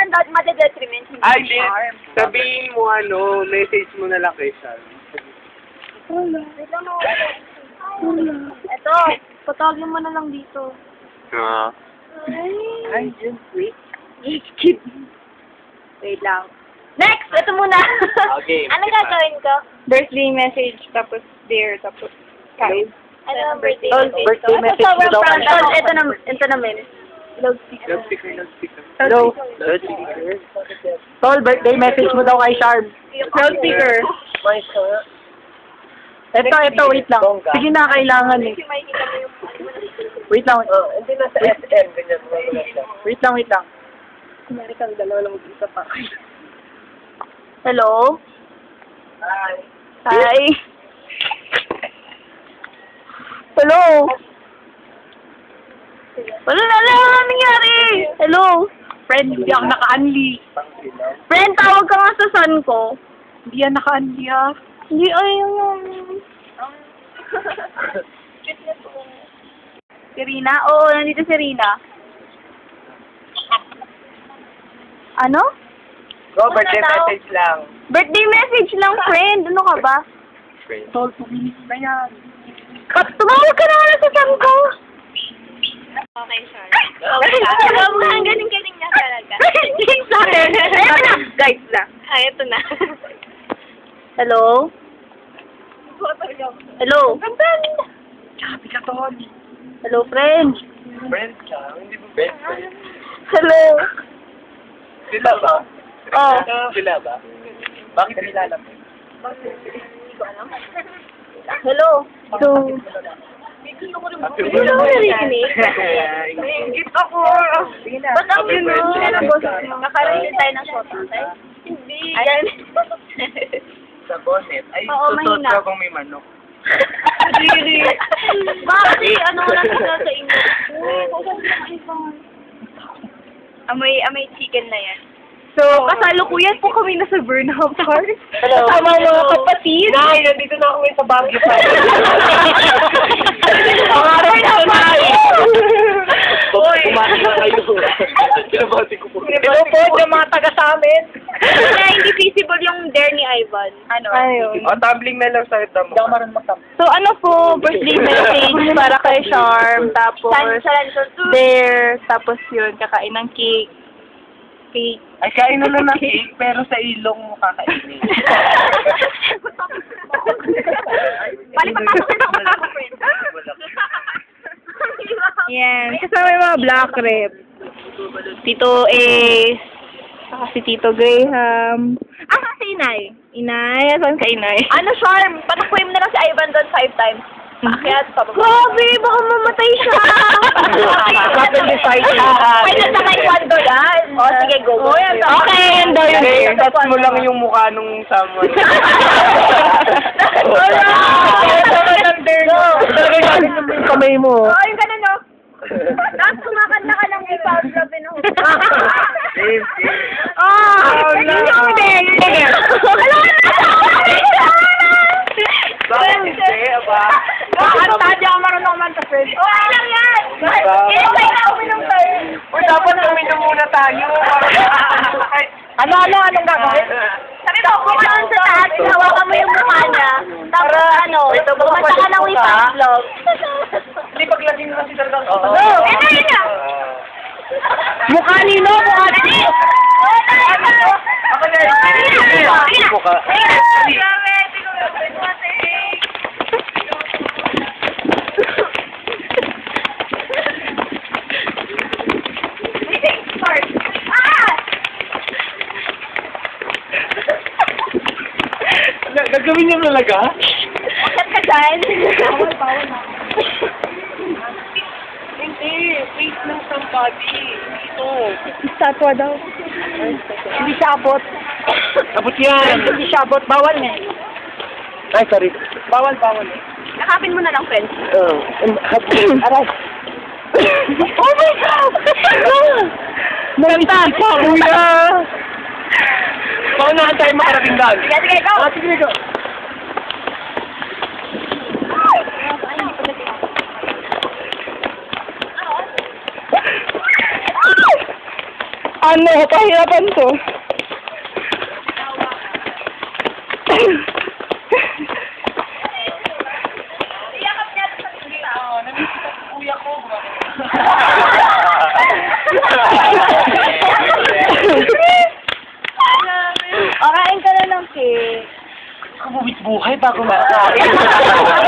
madadetriment. Ay, di. Sabihin mo ano, message mo na lang kay Sal. Ito, patawagin mo na lang dito. Ay, just wait. Wait lang. Next! Ito muna. Okay. Ano gagawin ko? Birthday message, tapos there, tapos kain. Ano ang birthday Oh, message? birthday ko? message Ito, daw. ito naman. Loudspeaker. Hello. Tol, birthday message mo daw kay Sharp. Loudspeaker. Ito, wait lang. Sige na, kailangan eh. Wait lang. Hindi na sa SM, ganyan mo lang siya. Wait lang. Kumari kang dalawa lang mag-isa pa. Hello? Hi. Hi. Hello? Wala na nangyari. Hello? Friend, hindi ako naka-unli. Friend, tawag ka nga sa son ko. Hindi yan naka-unli ah. Hindi, ayun. Si Rina? Oo, nandito si Rina. Ano? Go, birthday message lang. Birthday message lang, friend. Ano ka ba? Friend. Tol, 2 minutes na yan. Tumawag ka na nga sa son ko. Okay, sorry. Ang galing-galing niya talaga. Ayun na. Guys na. Ay, ito na. Hello? Hello? Sabi ka, Tol. Hello, friend. Friend ka? Hindi mo best friend? Hello? Sila ba? Oh. Sila ba? Bakit kilala mo? Hello? So, Hindi mo narinig? Ingit ako. ba't ang nakarating tayo ng shot, okay? Hindi. Sa bonnet. Ay, Oo, susot mahina. ka bang may manok? Bakit? Ano wala sa inyo? Amoy chicken na yan. So, kasalukuyan po kami na sa Burnham Park. Hello. Kasama ang mga kapatid. Nay, nandito na ako sa Baguio pa. Burnham Park! Hoy! Kumain na kayo. Kinabati ko po. Hello po sa mga taga sa amin. Kaya hindi feasible yung dare ni Ivan. Ano? Ayun. O, tumbling na lang sa ito mo. Hindi ako marunong magtumbling. So, ano po, birthday message para kay Charm, tapos there, tapos yun, kakain ng cake. Cake. Ay, kain na lang ng cake, pero sa ilong mo kakainin. Palipapasok na ako, friend. Yan. Kasama yung mga black rep. Tito Ace. Saka si Tito Graham. Ah, si Inay. Inay. Saan ka Inay? Ano, Charm? Patakuin mo na lang si Ivan doon 5 times. Paakyat, pababa. Grabe! Baka mamatay siya! Kapag decide Ay, nasa kay Wando yan. O, sige, go. Okay, yan daw yun. Hindi, touch mo lang yung mukha nung someone. Wala! Talaga galing yung kamay mo. Oo, yung ganun, no? Tapos kumakanta ka lang kay Pablo Benoit. Same. Yun yung din. Bakit hindi, aba? Hindi ako marunong kumanta, friend. Okay lang yan. Inintay na ako ng turn. O, dapat uminom muna tayo. Anong gagawin? Sabi ko, kung ano sa taas, hawakan mo yung mukha niya. Tapos, bumasa ka ng with love. Hindi, paglasing mo si talagang... Yun na. Mukha nino, mukha nino. Ako na. Mukha. Gagawin niyo talaga? Bakit ka dyan? Bawal na. Hindi, face ng somebody. Ito. Statwa daw. Hindi siya abot. Abot yan. Hindi siya abot. Bawal na. Ay, sorry. Bawal. Nakapin mo na lang, friends. Aray. Oh my God! Nagtan pa, kuya! Paunahan tayo makarating doon. Sige, go! Sige, go. Ano, pahirapan to. Kain ka na ng cake. Kumuwit buhay bago makakain.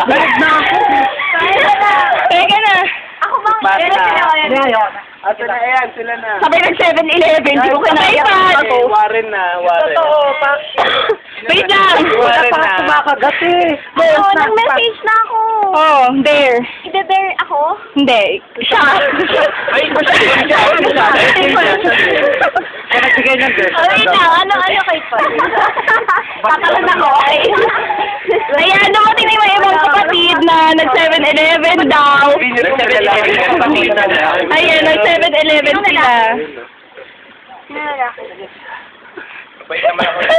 Balik na ako. Kain ka na. Teka na. Ako bang Ato na yan, sila na. Sabay ng 7-Eleven, di ko kinaya. Okay, Warren na, Warren. Wait lang. Warren na. Kumakagat eh. Ako, nag-message na ako. Oh, there. Ide-dare ako? Hindi. Siya. Ay, nagbigay ng girl. Wait lang, ano kay Pat? Tatalon ako. Ayan, dumating na yung ibang kapatid na nag-7-Eleven daw. Ayan, nag-7-Eleven sila.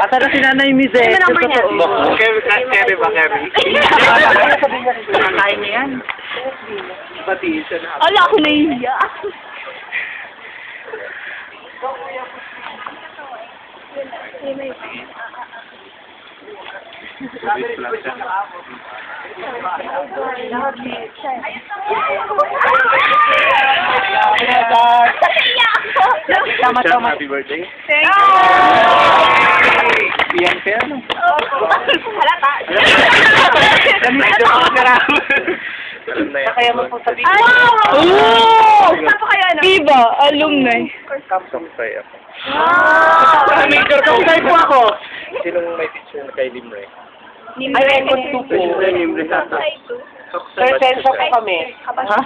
Ata na si Nanay Mize. Ano number niya? Kevin ba, Kevin? Nakain niya yan. Pati isa na. Ala, ako nahihiya. Happy birthday. Thank you. Yan kaya no? Halata. Kaya mo po sabihin. Oh! Saan po kayo, ano? Diba, alumni. Kamsay ako. Ah! Major kamsay po ako. Sinong may picture na kay Limre? Ay, Record 2 po. Limre sa Sir, senso po kami. Ha?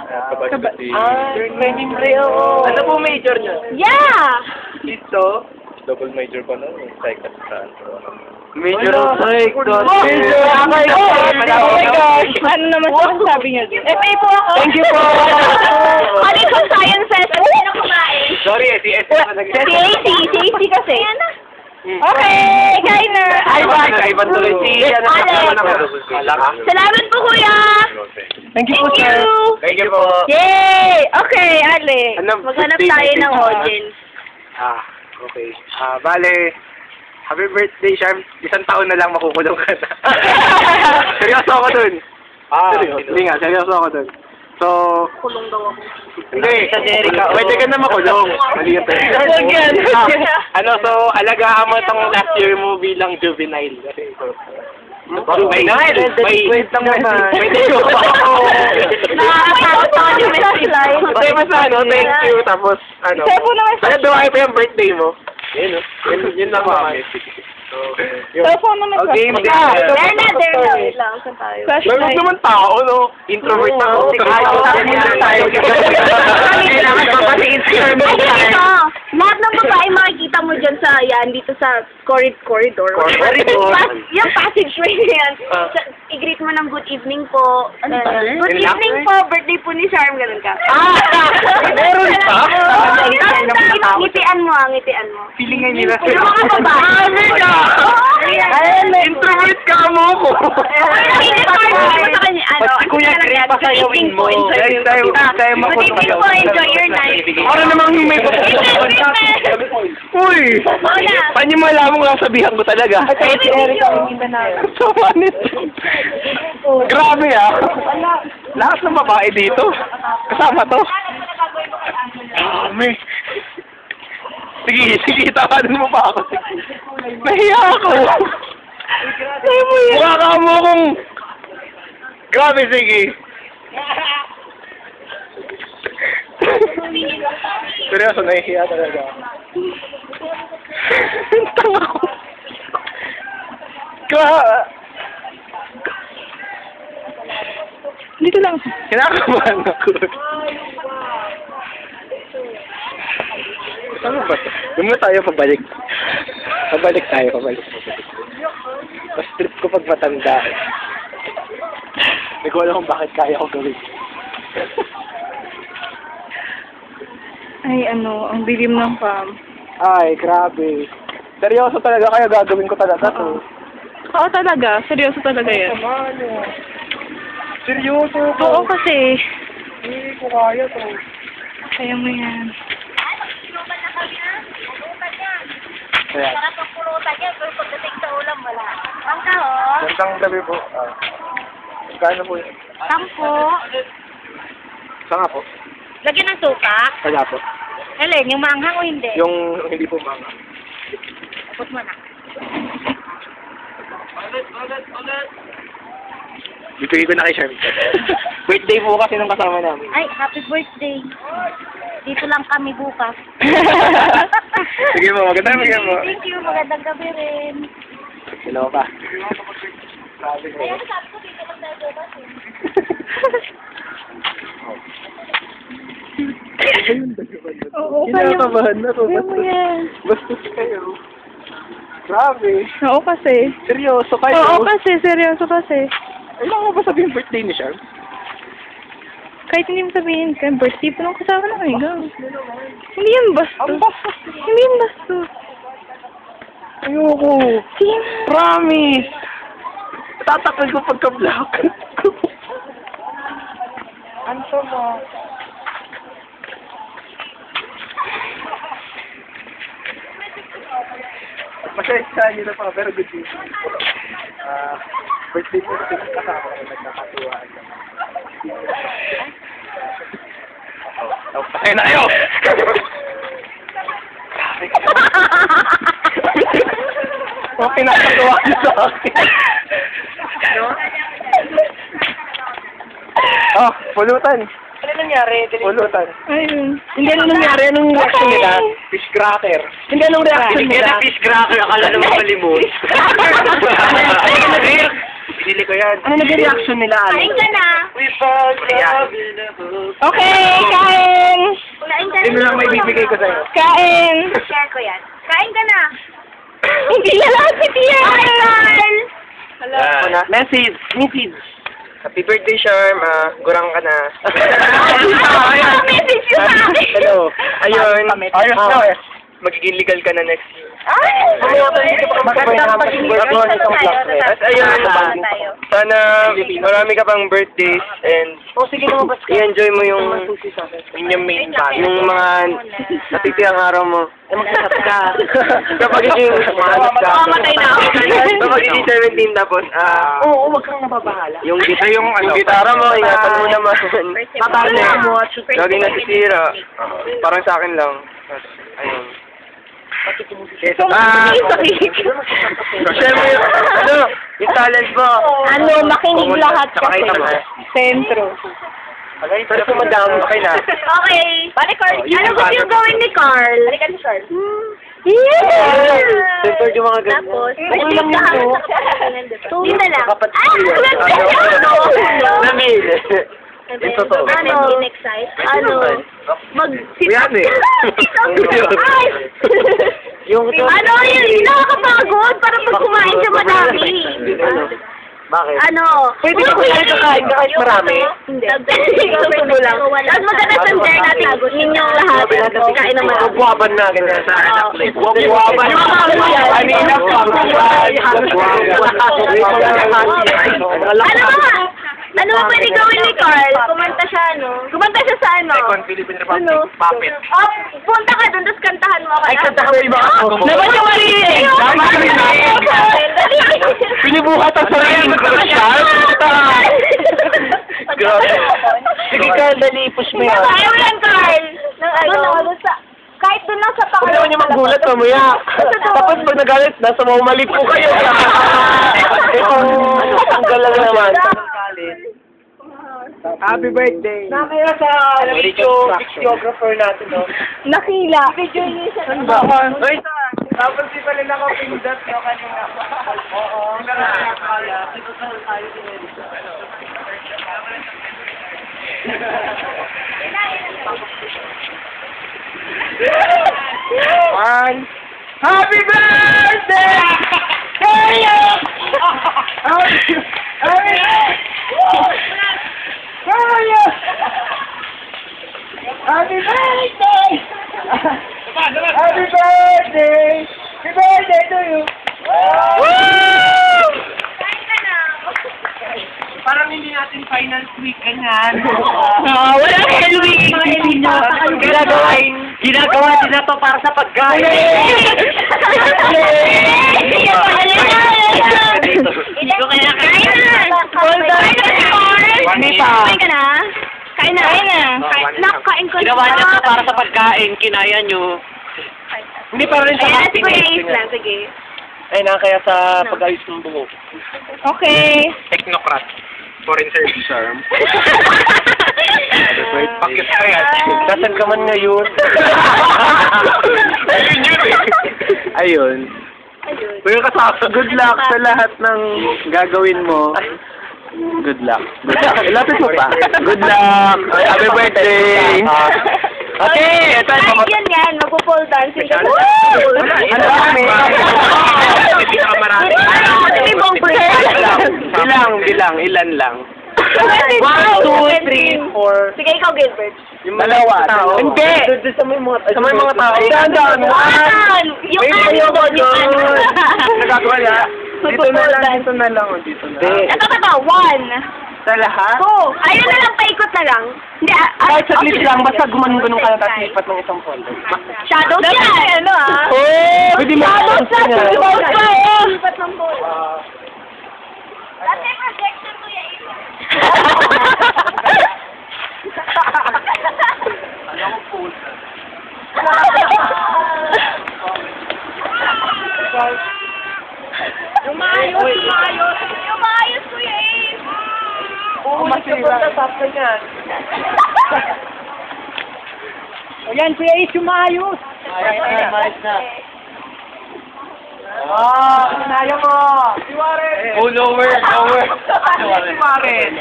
May Limre ako. Ano po major niyo? Yeah! Dito? Double major pa nun. Psych at Major of psych. Major of psych. Oh my gosh. Ano naman sabi niyo dito? FA po ako. Thank you po. College of Sciences. Sino kumain? Sorry, si S. CAC kasi. Okay, Kainer. Ivan tuloy si Salamat po, kuya. Thank you po, sir. Thank you po. Yay! Okay, Alex. Maghanap tayo ng audience. Okay. Bale, happy birthday, Sharm. 1 taon na lang makukulong ka na. Seryoso ako dun. Hindi nga, seryoso ako dun. So, Kulong daw ako. hindi. Pwede ka na makulong. So, alagaan mo itong last year mo bilang juvenile. Juvenile? Wait lang naman. Pwede ko pa ako. Nakakatakot ako yung message line. Pwede mo sa thank you. Tapos, Sa'yo po naman sa... dumayo pa yung birthday mo. Yun lang naman. Sa'yo po naman sa... Game day. There na. Wait lang, saan tayo? Meron naman tao, no? Introvert ako. Kailangan papatiin si Ay, dito. Lahat ng babae makikita mo dyan sa, yan, dito sa corridor. Yung passageway na yan. I-greet mo ng good evening po. Good evening po, birthday po ni Charm, ganun ka. Meron pa? Ngitian mo, ngitian mo. Feeling nga nila. Yung mga babae. Introvert ka mo ko. Ba't si Kuya Greg pa sayawin mo? Good evening po, enjoy your night. Para namang may Uy! Paano mo alam mo lang sabihan ko talaga? Sama nito. Grabe Lahat ng babae dito. Kasama to. Dami. Sige, tawanan mo pa ako. Nahiya ako. Mukha ka mo kung... Grabe, sige. Seryoso, nahihiya talaga. Tanga ko. Dito lang. Kinakabahan ako. Ano ba? Doon mo tayo pabalik. Pabalik. Mas trip ko pag matanda. Hindi ko alam kung bakit kaya ko gawin. Ay, ang bilim ng fam. Ay, grabe. Seryoso talaga kaya gagawin ko talaga to. Oo talaga. Seryoso talaga yan. Seryoso to. Oo kasi. Hindi ko kaya to. Kaya mo yan. Ayan. Sarap ang pulutan yan, pero pagdating sa ulam, wala. Mangka, oh. Gandang gabi po. Kano po yun? 10. Saan nga po? Lagyan ng suka. Kaya po. Alin, yung maanghang o hindi? Yung hindi po mga. Put mo na. Bibigay ko na kay Shem. Birthday po kasi nung kasama namin. Ay, happy birthday. Dito lang kami bukas. Sige po, magandang gabi po. Thank you, magandang gabi rin. Hello pa. Sabi ko. Ayun, sabi ko, dito lang tayo bukas eh. Oo, kayo. Kinakabahan na to. Ano yan? Bastos kayo. Grabe. Oo kasi. Seryoso kayo. Oo kasi, seryoso kasi. Ilang mo ba sabihin birthday ni Shem? Kahit hindi mo sabihin ka, birthday pa lang kasama na kayo. Hindi yan bastos. Hindi yan bastos. Ayoko. Sige. Promise. Tatakal ko pagka-vlog. Anto mo. Masaya nyo na pa, pero good news. Birthday po kasi kasama ko, nagkakatuwaan lang. Pasaya na kayo! Okay, nakakatuwa nyo sa akin. Oh, pulutan. Ano nangyari? Pulutan. Ayun. Hindi ano nangyari? Anong reaction nila? Fish cracker. Hindi anong reaction nila? Fish cracker, akala naman malimos. Pinili ko yan. Ano naging reaction nila? Kain ka na. We found love. Okay, kain! Kain ka na. Sino lang may bibigay ko sa'yo? Kain! Share ko yan. Kain ka na. Hindi na lang si Tia! Hi, Carl! Message. Happy birthday, Sharm. Gurang ka na. Message yun sa akin. Hello. Ayun. Ayos na eh. Magiging legal ka na next year. Ay! Magandang maging At ayun, sana marami ka pang birthdays and i-enjoy mo yung main yung mga natitirang araw mo. Magsasat ka. Kapag hindi Mamamatay na ako. Kapag hindi 17 tapos, Oo, wag kang nababahala. yung gitara mo, ingatan mo naman. Tatalo mo at Laging nasisira. Parang sa akin lang. Ayun. Share mo yung, yung talent mo. Ano, makinig lahat kasi. Pakita mo. Sentro. Pero kung madami, okay na. Okay. Bale, Carl. Ano gusto yung gawin ni Carl? Halika ni Carl. Yeah! Siyempre yung mga ganyan. Tapos, Okay lang yun, no? Hindi na lang. Kapatid Ah! ko yan. Namil. Yung totoo. Ano? Next-size? Ano? Yan eh. Ay! Yung Ano yun? Nakakapagod para pag kumain ka madami. Bakit? Ano? Pwede ka kumain ka kahit marami? Hindi. Ito lang. Tapos maganda sa share natin ninyong lahat. Kain ng marami. Buwaban na ganyan sa anak plate. Buwaban. Kanina pa. Ano ba? Ano ba pwede gawin ni Carl? Kumanta siya, no? Kumanta siya sa ano? Second Philippine Republic. Puppet. Oh, punta ka doon, tapos kantahan mo ka. Ay, kantahan mo yung mga ako. Dapat yung marinig! Dapat yung marinig! Pinibukat ang sarili ko siya. Grabe. Sige ka, dali, push mo yan. Ayaw yan, Carl! Ano? Kahit doon lang sa Huwag naman yung magulat mamaya. Tapos pag nagalit, nasa mamali po kayo. Ang galang naman. Happy birthday. Nakaya sa videographer natin, no? Nakila. Ano ba? Uy, tapos di pala nakapindot, no, kanina. Oo. One. Happy birthday! Hey! Happy birthday! Happy birthday! Happy birthday to you! Parang hindi natin final week, ganyan. Wala Halloween. Ginagawa din na to para sa pagkain. Ito kaya kain na. Hindi pa. Kain ka na? Kain na. Nakain ko na. Ginawa niya to para sa pagkain. Kinaya nyo. Hindi para rin sa Ayan, happiness. lang. Sige. Ay, kaya sa pag-ayos ng buhok. Okay. Technocrat. Foreign service arm. Pakit ka yan. Nasaan ka man ngayon? Ayun yun eh. Ayun. Ayun kasama. Good luck sa lahat ng gagawin mo. Good luck. Good luck. Lapit mo pa. Good luck. Happy birthday. Okay, ito. Ay, yan. Magpo-pole dancing ka. Ano kami? Hindi ka marami. Bilang. Ilan lang. 1, 2, 3, 4. Sige, ikaw, Gilbert. Yung dalawa. Hindi. Sa may mga tao. Dandan. Yung ano doon. Nagagawa niya. Dito na lang. Ito, 1. Sa lahat? Oo. Ayun na lang, paikot na lang. Hindi, Kahit saglit lang, basta gumanong ka na tapos lipat ng isang folder. Shadows yan. Ano Oh! Pwede mo Shadows ka niya. Lipat ng ball. Dati projection ko yan. Alam ko po. Umayos ko yan. Oo, masira. Tapos yan. O yan, Kuya Ace, umayos. Ayos na. Kaya mo. Oh, lower. Warren.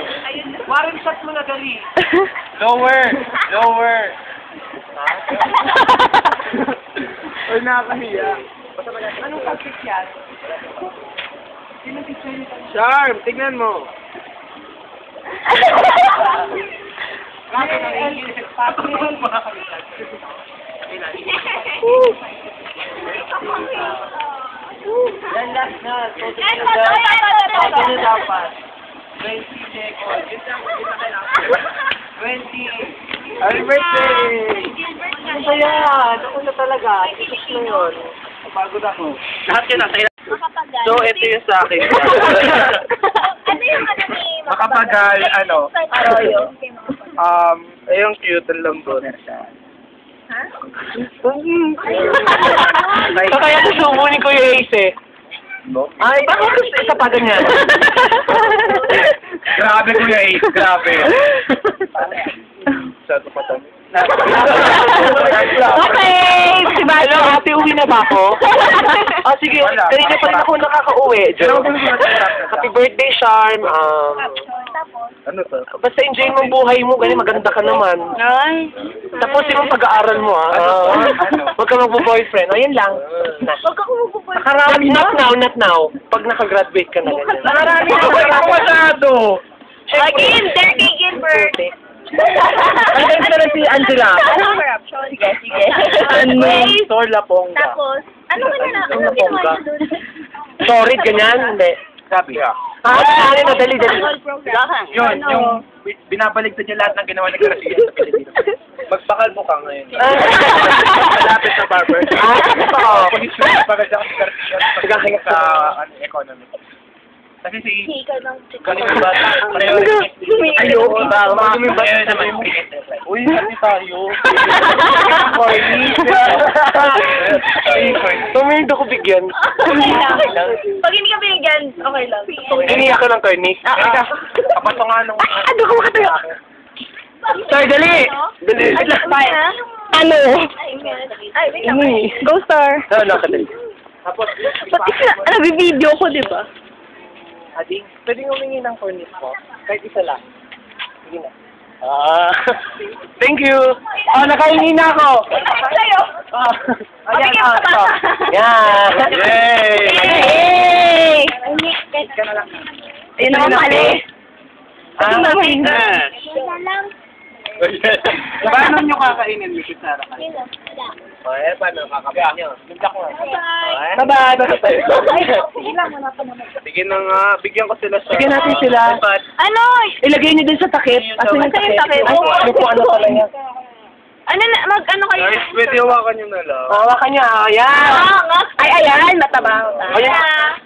Warren, shot mo na dali. Lower. Ay, nakakahiya. Anong subject yan? Charm, tignan mo. Last na. Ano dapat? 20 seconds. 28. Happy birthday! Ano ba yan? Ako na talaga. Isis na yun. Pagod ako. Lahat yun nasa ilan. So, ito yung sa akin. Ano yung ano ni Makapagal, ano? Arroyo. Ayong cute ang lambot. Ha? Kaya susubunin ko yung Ace eh. Ay, bakit gusto isa pa ganyan? Grabe Kuya Ace, grabe. Okay! Hello, happy uwi na ba ako? Sige, kanina pa rin ako nakaka-uwi. Happy birthday, Charm. Ano to? Basta enjoy mo ang buhay mo, ganyan maganda ka naman. Ay. Tapusin mo pag-aaral mo, ha? Huwag ka magbo-boyfriend. Ayun lang. Huwag ako magpupunta. Nakarami not now. Pag nakagraduate ka na ganyan. Nakarami ako masyado. Again, Dirty Gilbert. Ano na si Angela? Sige. Sor Lapongga. Tapos, ano ka na lang? Ano ginawa niya doon? Sorry, ganyan? Hindi. Sabi ka. Ano na, dali. All program. Yun, yung binabaligtad niya lahat ng ginawa ng Garcia sa Pilipinas. Magbakal mo ka ngayon. Malapit sa barber. Posisyon para siya sa Garcia sa economy. Kasi si... Hika ng Kanina ba? Pareho. Ayoko ba? Uy, ano tayo? Tumingin ko bigyan. Okay lang. Pag hindi ka binigyan, okay lang. Iniyak ka ng cornice. Kapato nga nung... Ano ko makatayo? Sorry, dali! Dali. Ano? Ay, wait lang. Go Star. Ano, kadali. Tapos, Nabibideo ko, di ba? Ading, pwedeng humingi ng cornice mo? Kahit isa lang. Sige na. Thank you! Nakahingi na ako! Sa'yo. Ayan, ito. Yan! yay! Yay! Ayun naman mali. Paano nyo kakainin, Mrs. Sara? Paano kakabayan nyo? Bye-bye. Bigyan na nga, bigyan ko sila sa... Bigyan natin sila. Ano? Ilagay niyo din sa takip. Asan yung takip? takip? Ano po, ano pala yan? Ano na, ano kayo? Guys, pwede hawakan nyo na lang. Hawakan niya, ayan. Ay, ayan, mataba. Ayan.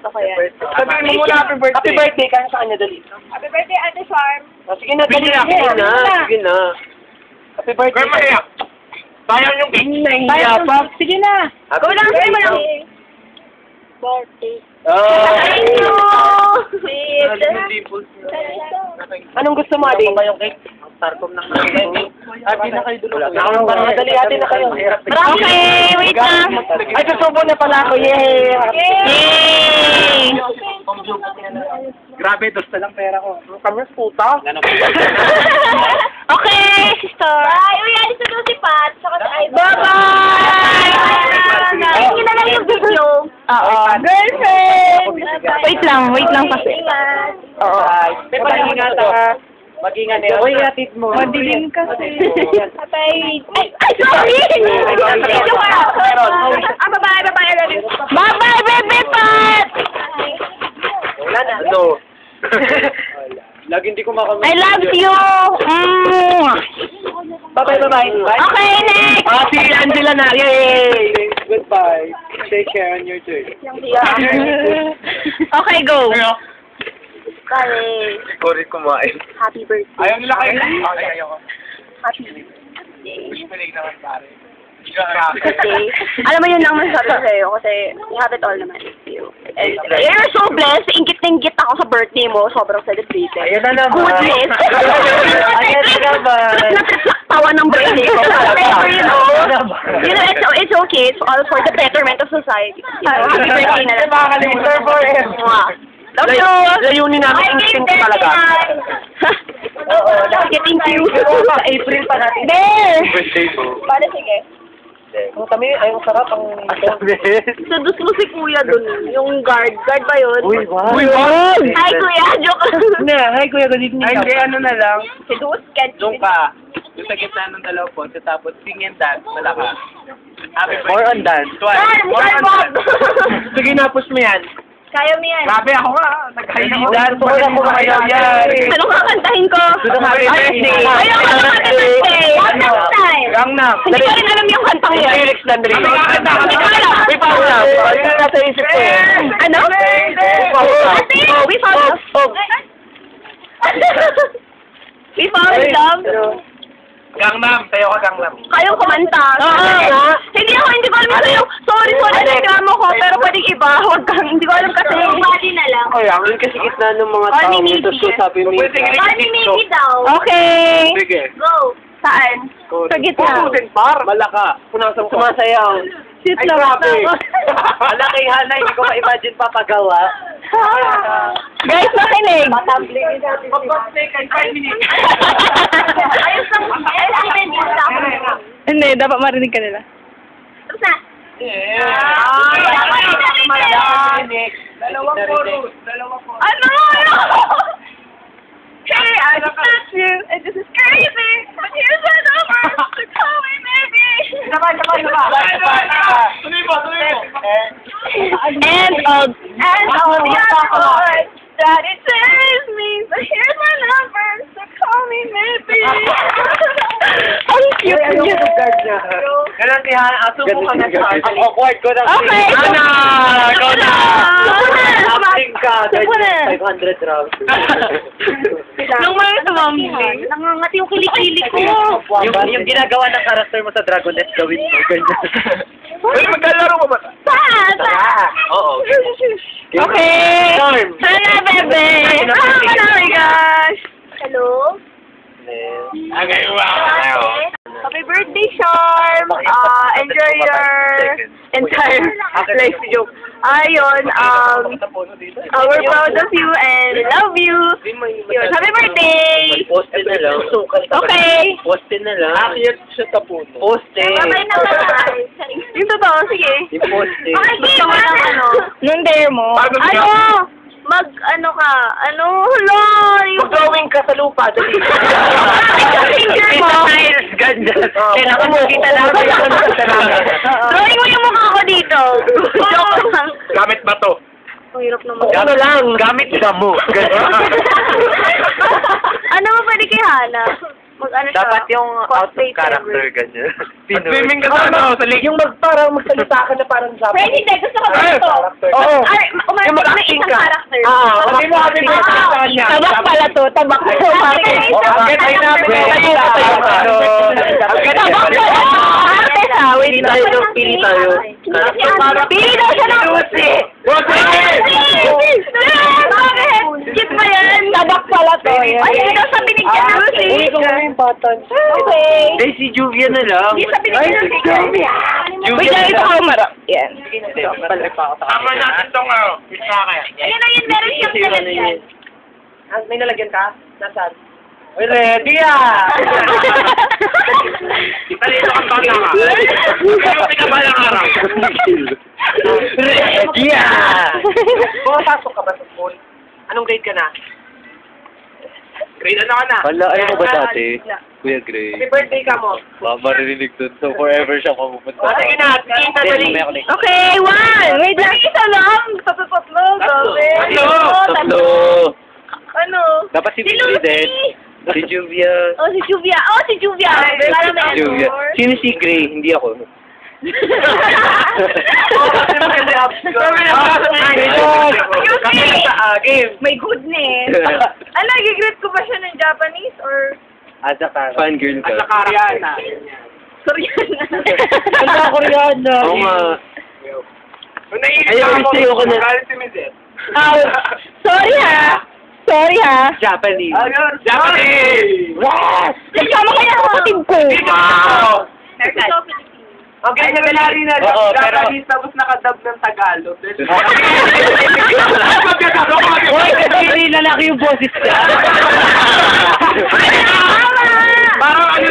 Okay, yan. Sabihin mo muna happy birthday. Happy birthday ka sa kanya, dali. Happy birthday, Ate Charm. Sige na, dali. Sige na. Sige na. Happy birthday. Girl, Maria. Sayang yung cake. Nahiya pa. Sige na. Go lang, sige mo lang. Birthday. Thank you! Sweet. Anong gusto mo, Adi? yung cake? Tarkom na kayo. Adi na kayo dulo. Dali, ate na kayo. Okay, wait lang. Ay, susubo na pala ako. Yay! Yay! Grabe, dos na lang pera ko. Kami, puta. Okay, sister. Bye! Uy, alis na doon si Pat. Saka si Ivan. Bye-bye! Thank you na lang yung video. Oo. Girlfriend! Wait lang kasi. Oo. May pag-ingat ka. Mag-ingat nila. Uy, atid mo. Madilim kasi. Bye! Ay, sorry! Video ka. Bye-bye, bye-bye. Bye-bye, baby Pat! Wala na. Ano? Lagi hindi ko makamit. I love you! Bye-bye. Okay, next! Si Angela na. Yay! Goodbye. Take care on your journey. Okay, go. Bye. Ikaw rin kumain. Happy birthday. Ayaw nila kayo. Ayaw ko. Happy Push palig naman pare. birthday. Alam mo yun lang masasabi sa'yo kasi you have it all naman. And you're so blessed. Ingit-ingit ako sa birthday mo. Sobrang celebrated. Ayan na naman. Goodness. Ayan na naman. Tawa ng birthday ko. Pero you know, it's okay. It's all for the betterment of society. Happy birthday na lang. Makakalimutan forever. Love you! Layunin namin instinct talaga. Oo, getting cute. Sa April pa natin. There! Birthday mo. Paano, sige. Ang kami, ay, ang sarap ang... Sadus mo si kuya dun. Yung guard. Guard ba yun? Uy, wow. Uy, wow! Hi, kuya. Joke. Hi, kuya, good evening. Ay, hindi, ano na lang. Sadus, can't Doon ka. Doon sa gitna ng dalawa po. Tapos sing and dance. Malakas. Happy birthday. More on dance. Twice. More on dance. Sige, napos mo yan. Kaya mo yan. Grabe ako nga. Nagkahilig. Dance mo lang mo kayo. Yan. Anong kakantahin ko? Happy birthday. Ayoko na happy birthday. Next time. Gangnam. Hindi ko rin alam yung kantang yan. Lyrics lang, Kami kakanta. Hindi ko alam. We found love. Yun ang nasa isip ko eh. Ano? We found love. We found love. Gangnam. Sayo ka Gangnam. Kayong kumanta. Hindi ko alam sa'yo. Sorry, reklamo ko. Pero pwedeng iba. Huwag kang, hindi ko alam kasi. Body na lang. Kaya, ang kasi gitna ng mga tao. Ito so sabi mo. Body maybe daw. Okay. Sige. Go. Saan? Sa gitna. Malaka. Punasang Sumasayaw. Sit Ay, lang. grabe. Malaki hana, hindi ko ma-imagine papagawa. Guys, makinig. Ayos lang. Hindi, dapat marinig ka nila. Tapos na. Dalawang chorus. Ano? Hey, I just met you, and this is crazy, but here's my number, so call me maybe. And on the other part, that it says me, but here's my number, so call me maybe. Ang cute niya. Ganun si Hana, asubo ka na sa ang awkward ko na. Okay. Hana! Ikaw na! Acting ka! Supo na. 500 rounds. Nung may sumambling. Nangangati yung kilikili ko. Yung ginagawa ng karakter mo sa Dragon Nest, gawin mo. Ganyan. Uy, maglalaro mo ba? Oo. Okay. Storm. Hala, bebe. Oh my gosh. Hello? Okay, wow. Happy birthday, Charm! Enjoy your entire life joke. Ayun, we're proud of you and love you. Yun, happy birthday! Poste na lang. Okay. Poste na lang. Akyat siya sa puno. Poste. Babay na lang. Yung totoo, sige. Yung poste. Okay, Gusto mo ng ano? Nung dare mo. Ano? Hello? Mag-drawing ka sa lupa, dali. Finger mo. Ganda. Kailangan mo kita namin. Drawing mo yung mukha ko dito. Joke lang. Gamit ba to? Ang hirap naman. Ano lang, gamit ka mo. Ano mo pwede kay Hana? Mag-ano siya? Dapat yung out of cosplay character, server. ganyan. Swimming ka sa ano, sa lake. Yung parang magsalita ka na parang Japanese. Friend, hindi. Gusto ko Ay, dito. Oo. Yung mag-acting isang ka. character. Sabi mo happy birthday sa kanya. Tabak pala to, tabak to. Agad ay namin Ate sa, wait Pili tayo, pili tayo. Pili daw siya ng pusi. Bakit? Skip ba yan? Tabak pala to. Ay, hindi daw sa binigyan ng pusi. yung button. Okay. Eh, si Juvia na lang. Hindi sa binigyan ng pusi. Wait lang, ito ako marap. Yan. Tama natin itong misaka. Ayun na yun, meron siyang nalagyan. May nalagyan ka? Nasaan? Uy, ready ah! Italito kang bata ka. Ano pinabalang araw? Ready ah! Pumapasok ka ba sa school? Anong grade ka na? Grade ano ka na? Wala, ayaw mo ba dati? Kuya Gray. Happy birthday ka mo. Marinig dun. So, forever siya mapupunta. Sige na, sige na, dali. Okay, one. Wait lang, isa lang. Tatlo. Tatlo. Ano? Dapat si Si Billy Lucy. din. Si Juvia. Oh, si Juvia. Para may Juvia. Sino si Gray? Hindi ako. May goodness. Ano, gigreet ko ba siya ng Japanese or Fangirl ka. At sa Koreana. Koreana? Ano Koreana? Oo nga. Kung naiinit Ayaw, kasi ako na. galit si Mizel. Sorry ha. Japanese. Japanese! Nagsama kayo ang kapatid ko. Okay, nagalari na. Oo, pero- Japanese tapos nakadub ng Tagalog. Uy, hindi lalaki yung boses niya. Parang ano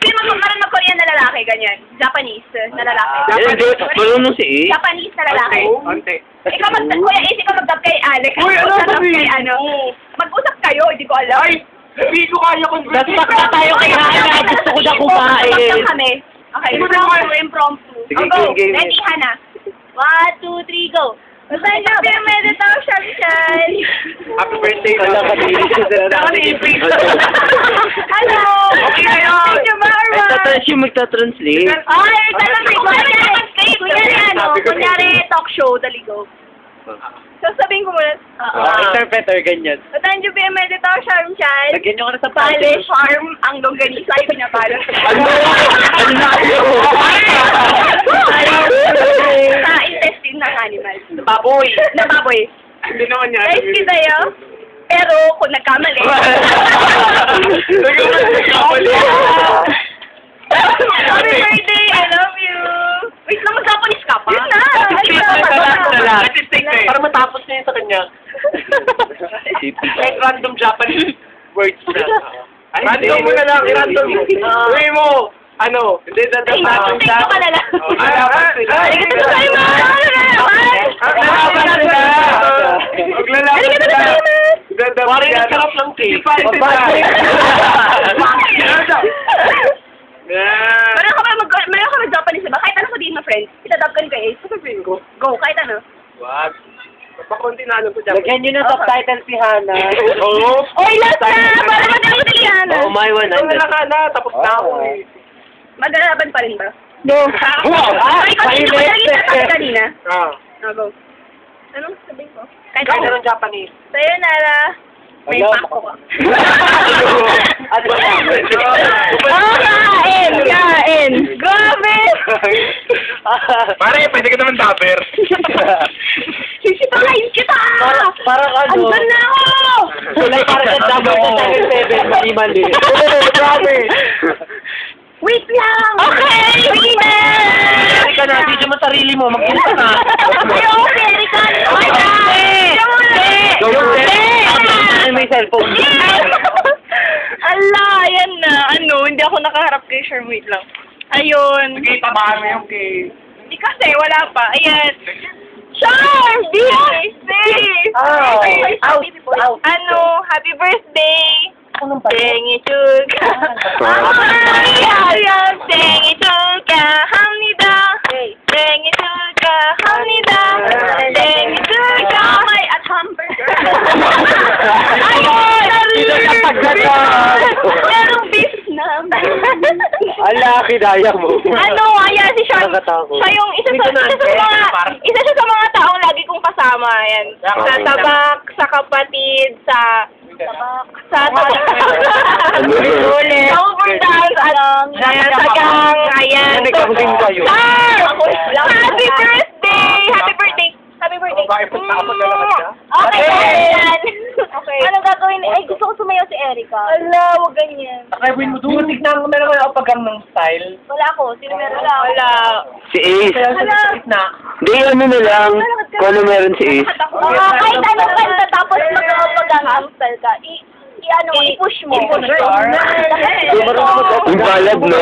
Sino magkakaroon ng Korean na lalaki, ganyan? Japanese na lalaki. Hindi, marunong si A. Japanese na lalaki. Ante. Ikaw Kuya Ace, ikaw mag-dub kay Alex. Uy, ano Mag-usap sabi? kay ano. Mag-usap kayo, hindi ko alam. Ay! Hindi ko kaya convert. Daspak na tayo kay Hana. Gusto ko na kumain. Mag-usap kami. Okay, impromptu. Sige, Go. game. Ready, Hana? 1, 2, 3, go. Basta na, pero may detaw siya. Happy birthday. Wala ka din. Hello! Okay na yun. Thank you, Marwa. Siya magta-translate. Ay, kunyari talk show, dali go. Sasabihin ko muna. Interpreter, ganyan. Bataan nyo ba yung meditaw, Charm Chan? Lagyan nyo ka na sa Pale, Charm, ang longganisa, yung pinapala. Ano? Ano na kayo? Sa intestine ng animal. Baboy. Na baboy. Hindi naman yan. Guys, kita yun. Pero, kung nagkamali. Happy birthday, I love you. Wait lang, mag-Japanese ka pa? Yun na. Para matapos na yun sa kanya. Like random Japanese words na. Random mo na lang, random. Uwi mo. Ano? Hindi, Ay, natin take ko ka na lang. Arigatou gozaimasu! Parang sarap ng cake. Meron ka mag-Japanese, diba? Kahit ano ko din na friends, itadab ka rin kay Ace. Sasabihin ko, go, kahit ano. Wag. Pakunti na alam ko Japanese. Lagyan nyo ng subtitle si Hana. Oo. Oy, last na! Para madami si Liana. Oo, may 100. Ito na ka na, tapos na ako eh. Maglalaban pa rin ba? No. Ay, kanina ko talaga sasabi kanina. Ah. Go. Anong sabihin ko? Kahit Ikaw ano. ng Japanese. Sa'yo, Nara. May pako ka. Ano ba? Kain! Grabe! Pare, pwede ka naman dapper. Sisipakain kita! Parang ano? Andun na ako! Kulay parang ang number sa 7, mali-mali. Grabe. Wait lang! Okay! Wait na! Hindi ka na, video mo sarili mo, mag-isa ka. Ay, okay, Rican! Ay, May cellphone. Ala, ayan na. Ano, hindi ako nakaharap kay Sherm. Wait lang. Ayun. Sige, tabahan mo yung cake. Hindi kasi, wala pa. Ayan. Sherm! Stay! Ano, happy birthday! 생일 축하합니다. 생일 축하합니다. 생일 축하합니다. 생일 축하합니다. At hamburger. Ayun! Dito sa pagkakot. kinaya mo. Ano, ayan, si Sean. Nakakatakot. Siya yung isa siya sa mga taong lagi kong kasama. Ayan. Sa tabak, sa kapatid, sa Ulit. sa overdance, sa gang, ayan. Nagkakasing kayo. Sir! Happy birthday! Happy birthday! Happy birthday! Okay, ayan. Okay. Anong gagawin? Ay, gusto ko sumayaw si Erica. Ala, wag ganyan. Akawin mo doon. Tignan ko meron kayo paggang ng style. Wala ko. Sino meron lang? Wala. Si Ace. Kaya sa gitna. Hindi, ano na lang. Kung ano meron si Ace. Kahit anong kanta tapos magkakapagang ang style ka, i-push mo. Ang balad, no?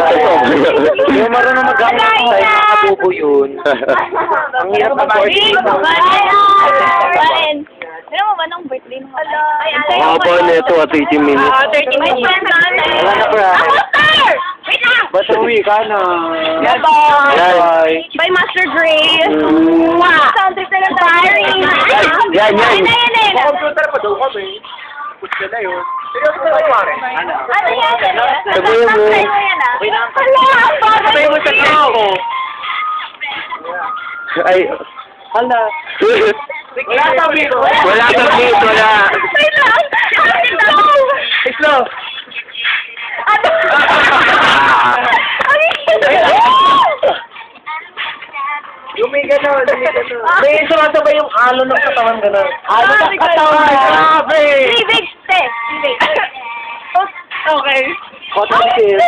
Hindi mo marunong mag-gamit ng style. Nakatubo yun. Ang hirap mag-coordinate. Ano mo ba nung birthday mo? Mga po neto at 30 minutes. 30 minutes. Wala na pra. Ako, sir! Wait lang! Ba't uwi ka na? Bye-bye! Bye. Bye, Master Grace! Soundtrack na ng diary! Yan. Computer pa daw kami. Push ka na yun. Seryoso ka naman. Ano yan? Sabayan mo. Sabayan mo sa tao. Ay. Hala. Wala submit. Wala. Wait lang! Slow. Ano? Yung may gano'n. May sumasabay yung alo ng katawan gano'n. Alo ng katawan. Grabe. Big step. Okay. Cotton tail.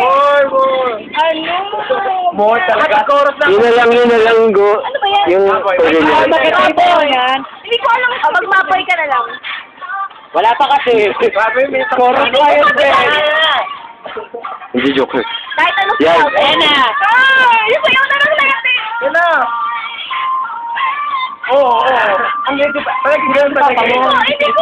More. Ano? More talaga. Chorus na. Yun na lang, go. Ano ba yan? Yung Mapoy yan? Hindi ko alam. Magmapoy ka na lang. wala pa kasi. Grabe, may Chorus pa yun, Hindi joke. Kahit anong Yan. sayaw. Ayan na. Yung sayaw na lang natin. Yan na. Oo. Ang medyo pa. Parang gano'n pa tayo. Hindi ko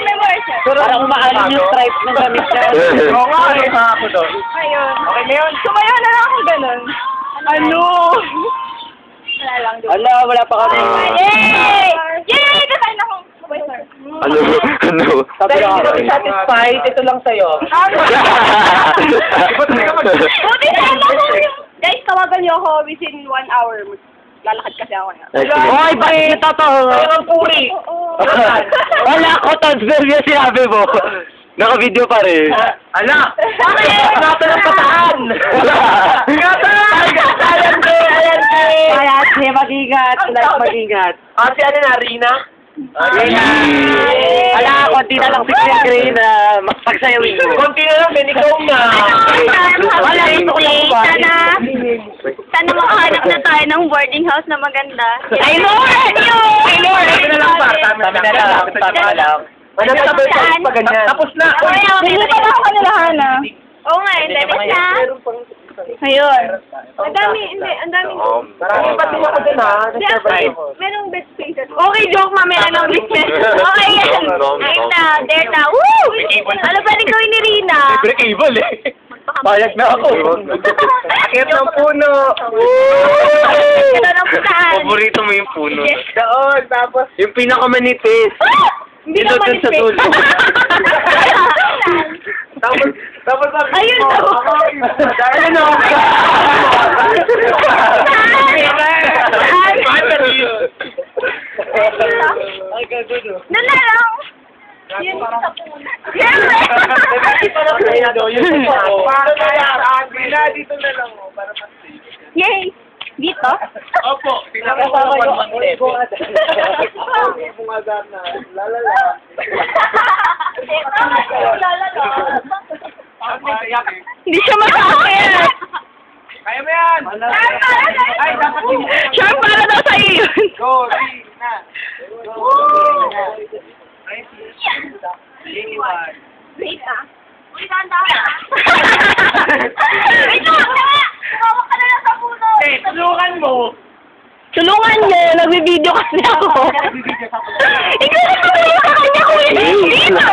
memorize. Parang umaalim yung stripes ng gamit niya. Oo nga, ako doon. Ayun. Okay na yun. Sumayaw na lang ako ganun. Ano? Wala lang doon. Ala, wala pa kami. Yay! Yay! Kasay na akong sir. Ano? Dahil hindi kami satisfied, ito lang sa'yo. Buti na lang ako. Guys, tawagan niyo ako within 1 hour. Lalakad kasi ako ngayon. Hoy, bakit totoo? Ayaw ang puri. Wala ko, transfer yung sinabi mo. Naka-video pa rin. Ala! Ingatan ng pataan! Ingatan! Ayan, mag-ingat. Mag-ingat. Si ano na, Rina? Ala, konti na lang si Clear Gray na pagsayawin mo. Konti na lang, then ikaw na. Wala rin ko lang Sana makahanap na tayo ng boarding house na maganda. Ay, Lord! Sabi na lang pa. Sabi na lang. Pa ganyan. Tapos na. Hindi pa ba ako kanilahana? Oo nga, tapos na. Ayun. Ang dami. Marami pa din ako dun, ha? Merong bed spaces. Okay, joke, mamaya ng business. Okay, yan. Ayun na, there na. Woo! Ano pa rin gawin ni Rina? Libre cable, eh. Bayag na ako. Akit ng puno. Ito ng putaan. Paborito mo yung puno. Doon, tapos. Yung pinakamanipis. Hindi Dito naman dun sa dulo. Tapos sabi Ayun mo, daw. ako, Ano? Doon na lang. Yun sa puno. Siyempre. Dito na lang, para mas Yay! Dito? Opo, pinakasama yung bungadar na, lalala. Hindi siya makakakit. Kaya mo yan! Ay, dapat yung... Siya para daw sa iyo yun. Go, na. Wait ah. Uy, dahan-dahan. Wait lang! Tumawag ka na lang sa puno. Tulungan mo! Tulungan niyo, nagbibideo kasi ako. Ikaw na patuloy sa kanya ko. Dito!